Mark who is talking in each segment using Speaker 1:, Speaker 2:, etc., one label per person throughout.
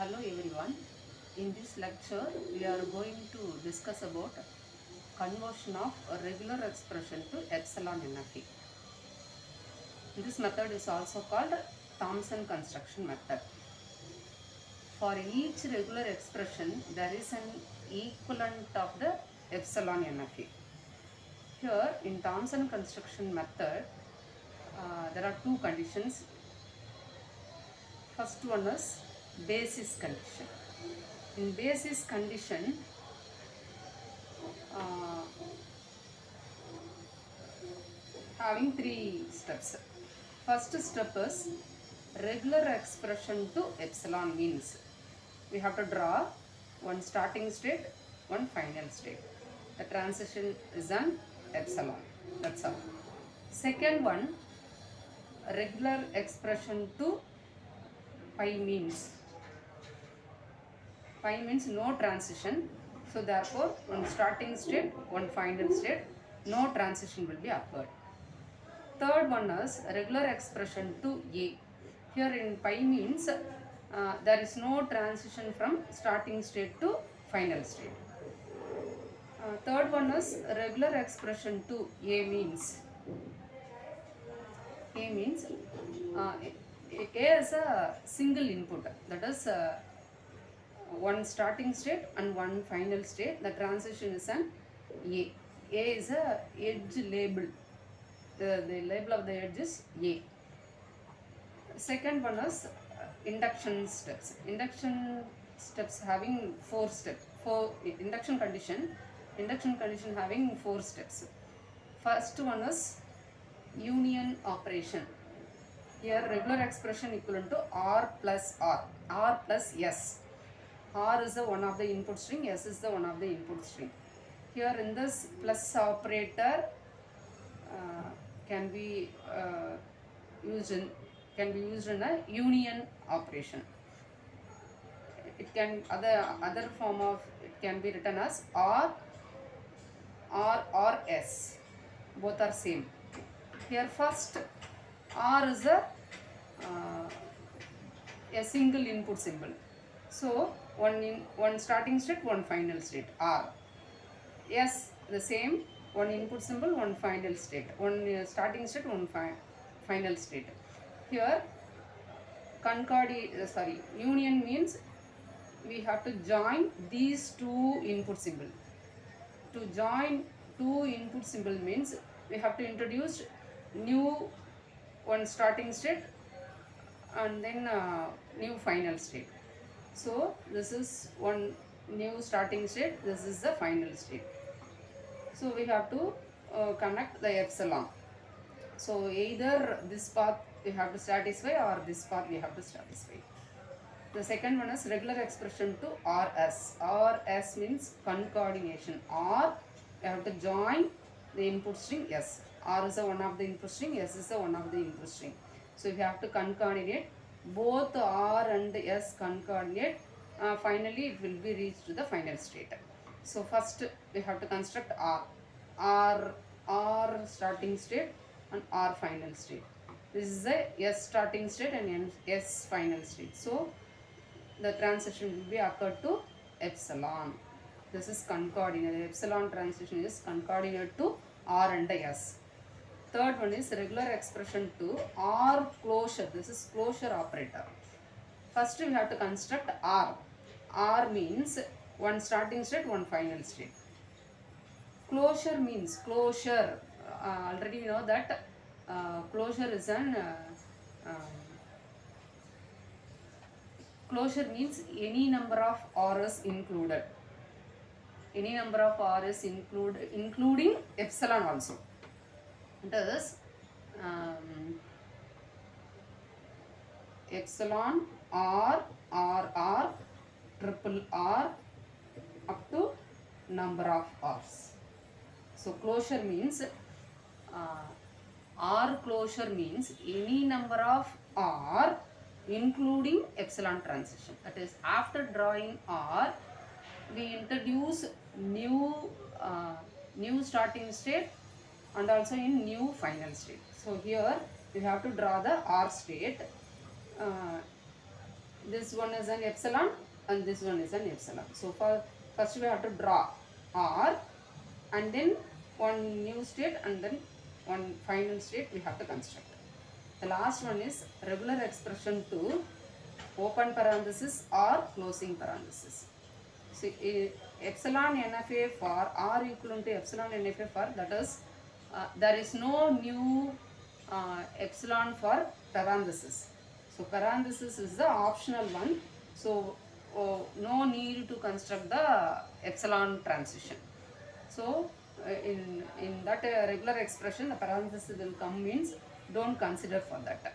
Speaker 1: Hello everyone. In this lecture, we are going to discuss about conversion of a regular expression to epsilon NFA. This method is also called Thompson construction method. For each regular expression, there is an equivalent of the epsilon NFA. Here, in Thompson construction method, there are two conditions. First one is basis condition. In basis condition, uh, having three steps. First step is regular expression to epsilon means we have to draw one starting state, one final state. The transition is an epsilon. That's all. Second one, regular expression to pi means. Pi means no transition. So therefore, one starting state, one final state, no transition will be occurred. Third one is regular expression to A. Here in pi means there is no transition from starting state to final state. Third one is regular expression to A means A is a single input, that is one starting state and one final state. The transition is an A. A is a edge label. The label of the edge is A. Second one is induction steps. Induction steps having four steps. For induction condition having four steps. First one is union operation. Here regular expression equivalent to R plus S. R is the one of the input string, S is the one of the input string. Here in this plus operator can be used in a union operation. It can other form of it can be written as R or S. Both are same. Here first R is a single input symbol. So one starting state, one final state. R. S the same, one input symbol, one final state. One starting state, one final state. Here union means we have to join these two input symbol. To join two input symbol means we have to introduce new one starting state and then new final state. So this is one new starting state, this is the final state. So we have to connect the epsilon. So either this path we have to satisfy or this path we have to satisfy. The second one is regular expression to RS. RS means concatenation. R, we have to join the input string S. R is the one of the input string, S is the one of the input string. So we have to concatenate both R and S concatenate. Finally it will be reached to the final state. So first we have to construct R starting state and R final state. This is the S starting state and S final state. So the transition will be occurred to epsilon. This is concatenate. The epsilon transition is concatenate to R and S. Third one is regular expression to R closure. This is closure operator. First we have to construct R. R means one starting state, one final state. Closure means closure. Already we know that closure is an closure means any number of R's included. Any number of R's including epsilon also. That is epsilon R, triple R up to number of R's. So closure means R closure means any number of R including epsilon transition. That is, after drawing R, we introduce new starting state and also in new final state. So here we have to draw the R state. this one is an epsilon and this one is an epsilon. So first we have to draw R, and then one new state and then one final state we have to construct. The last one is regular expression to open parenthesis or closing parenthesis. So epsilon NFA for R equivalent to epsilon NFA for, that is there is no new epsilon for parenthesis. So parenthesis is the optional one. So no need to construct the epsilon transition. So in that regular expression, the parenthesis will come, means don't consider for that.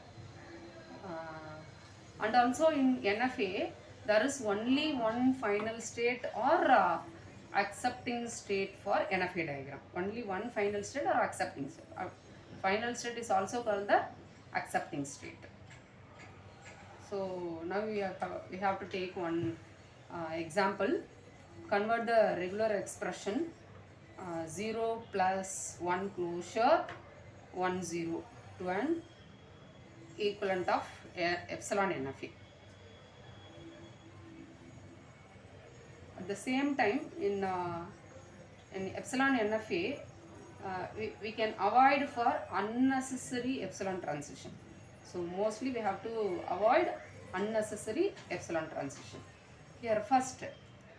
Speaker 1: And also in NFA, there is only one final state or accepting state for NFA diagram. Only one final state or accepting state. Final state is also called the accepting state. So now we have to take one example. Convert the regular expression 0 plus 1 closure 1 0 to an equivalent of epsilon NFA. At the same time, in epsilon NFA, we can avoid for unnecessary epsilon transition. So mostly we have to avoid unnecessary epsilon transition. Here first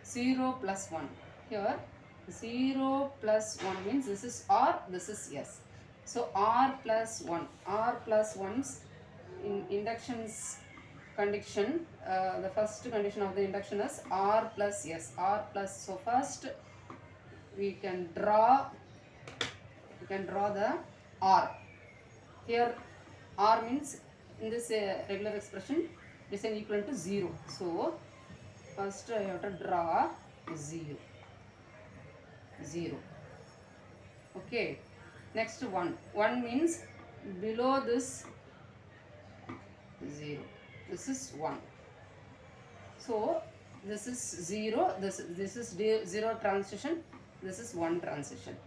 Speaker 1: 0 plus 1. Here 0 plus 1 means this is R, this is S. So R plus 1. R plus 1's in induction's condition, the first condition of the induction is R plus S. R plus, so first we can draw the R. Here R means in this regular expression it is an equivalent to 0. So first I have to draw 0. Okay. Next 1. 1 means below this 0. This is 1. So this is 0. This is 0 transition. This is 1 transition.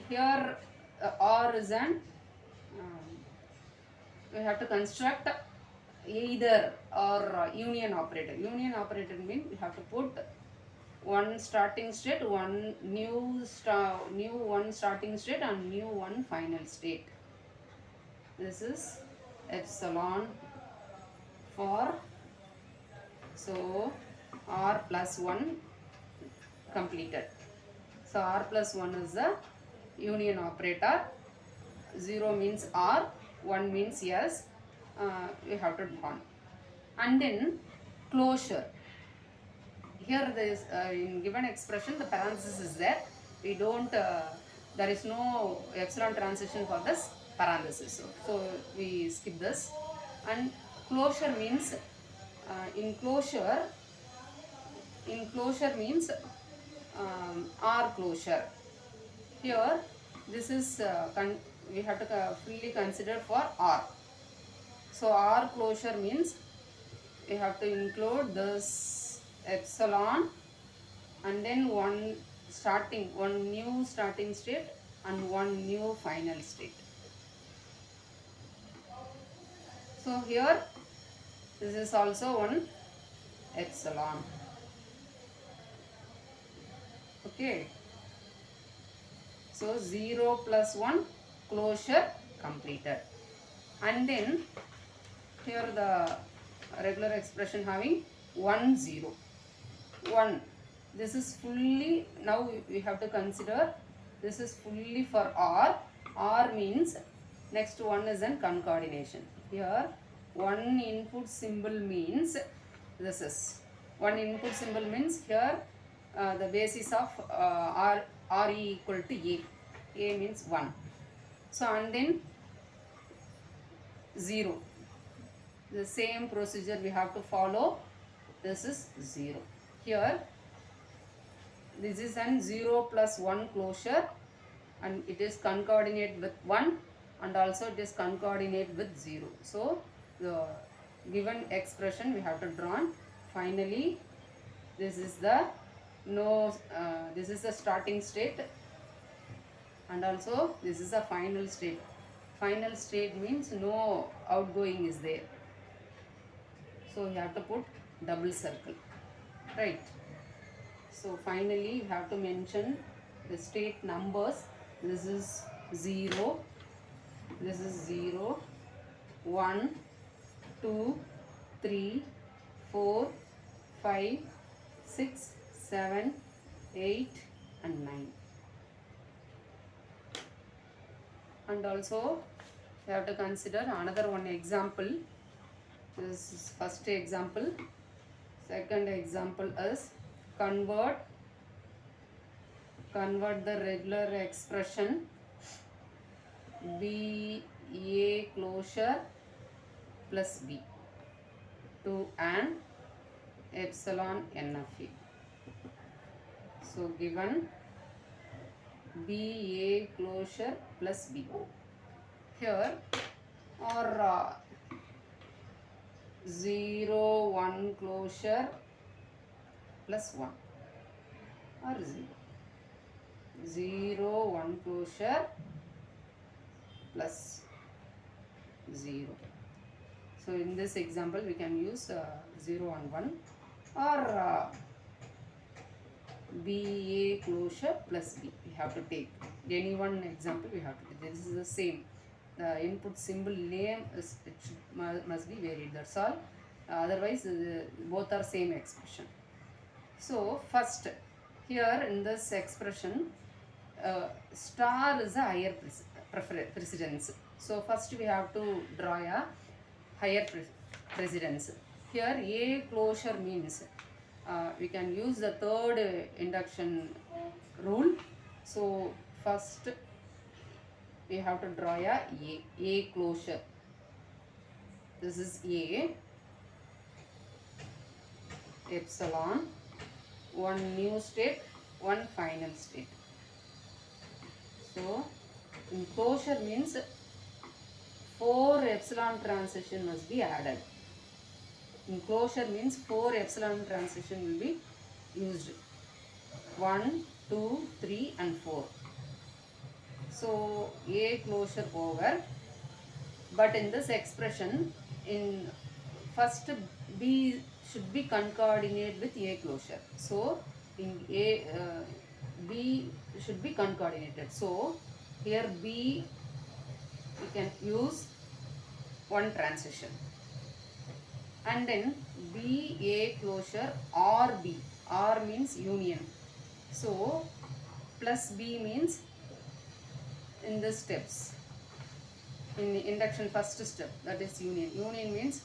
Speaker 1: Here R is an we have to construct either or union operator. Union operator means we have to put one starting state, one new one starting state and new one final state. This is epsilon for, so R plus 1 completed. So R plus 1 is the union operator. 0 means R, 1 means yes. We have to draw. And then closure. Here this in given expression the parenthesis is there. We don't there is no epsilon transition for this parenthesis. So we skip this. And closure means enclosure means R closure. Here this is we have to fully consider for R. So R closure means we have to include this epsilon and then one new starting state and one new final state. So here this is also one epsilon. Okay. So 0 plus 1 closure completed. And then here the regular expression having 1 0 1. This is fully, now we have to consider this is fully for R. R means next one is an concatenation. Here one input symbol means this is one input symbol means here the basis of RE equal to A. A means 1. So and then 0. The same procedure we have to follow. This is 0. Here this is an 0 plus 1 closure and it is concatenate with 1 and also it is concatenate with 0. So the given expression we have to draw. Finally this is the this is the starting state and also this is the final state. Final state means no outgoing is there. So you have to put double circle, right? So finally you have to mention the state numbers. This is 0, this is 0, 1, 2, 3, 4, 5, 6, 7, 8 and 9. And also you have to consider another one example. This is first example. Second example is convert the regular expression B A closure plus B to an epsilon NFA. So given B A closure plus B. Here or 0 1 closure plus 1 or 0. 0 1 closure plus 0. So in this example we can use 0 and 1 or B A closure plus B. We have to take any one example. We have to take. This is the same. The input symbol name is must be varied. That's all. Otherwise both are same expression. So first here in this expression star is a higher precedence. So first we have to draw a higher precedence. Here A closure means we can use the third induction rule. So first we have to draw a closure. This is A epsilon, one new state, one final state. So in closure means 4 epsilon transition must be added. In closure means 4 epsilon transition will be used. 1, 2, 3 and 4. So A closure over. But in this expression, in first B should be concatenated with A closure. So in B should be concatenated. So here B we can use one transition. And then B A closure or B. R means union. So plus B means in the steps. In the induction first step, that is union. Union means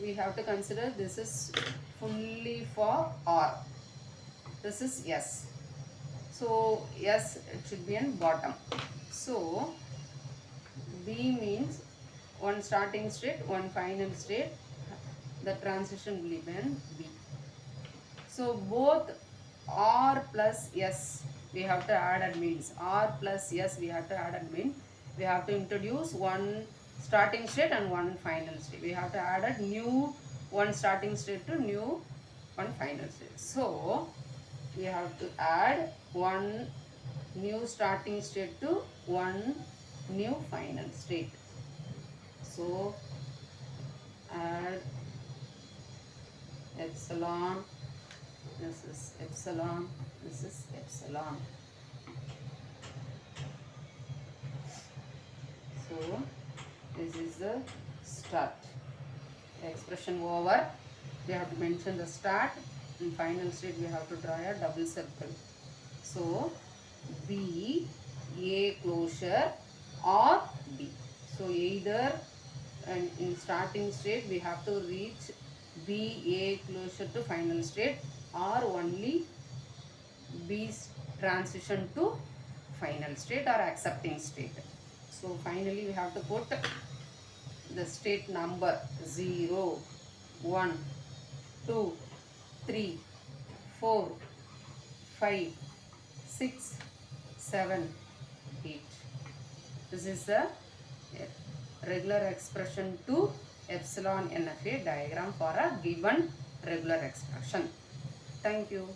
Speaker 1: we have to consider this is fully for R. This is S. So S it should be in bottom. So B means one starting state, one final state. The transition will be in B. So both R plus S we have to add and means. R plus S we have to add and mean. We have to introduce one starting state and one final state. We have to add a new one starting state to new one final state. So we have to add one new starting state to one new final state. So add epsilon, this is epsilon, this is epsilon. So this is the start. The expression over. We have to mention the start. In final state we have to draw a double circle. So B A closure or B. So either and in starting state we have to reach B A closure to final state or only B transition to final state or accepting state. So finally we have to put the state number 0, 1, 2, 3, 4, 5, 6, 7, 8. This is the regular expression to epsilon NFA diagram for a given regular expression. Thank you.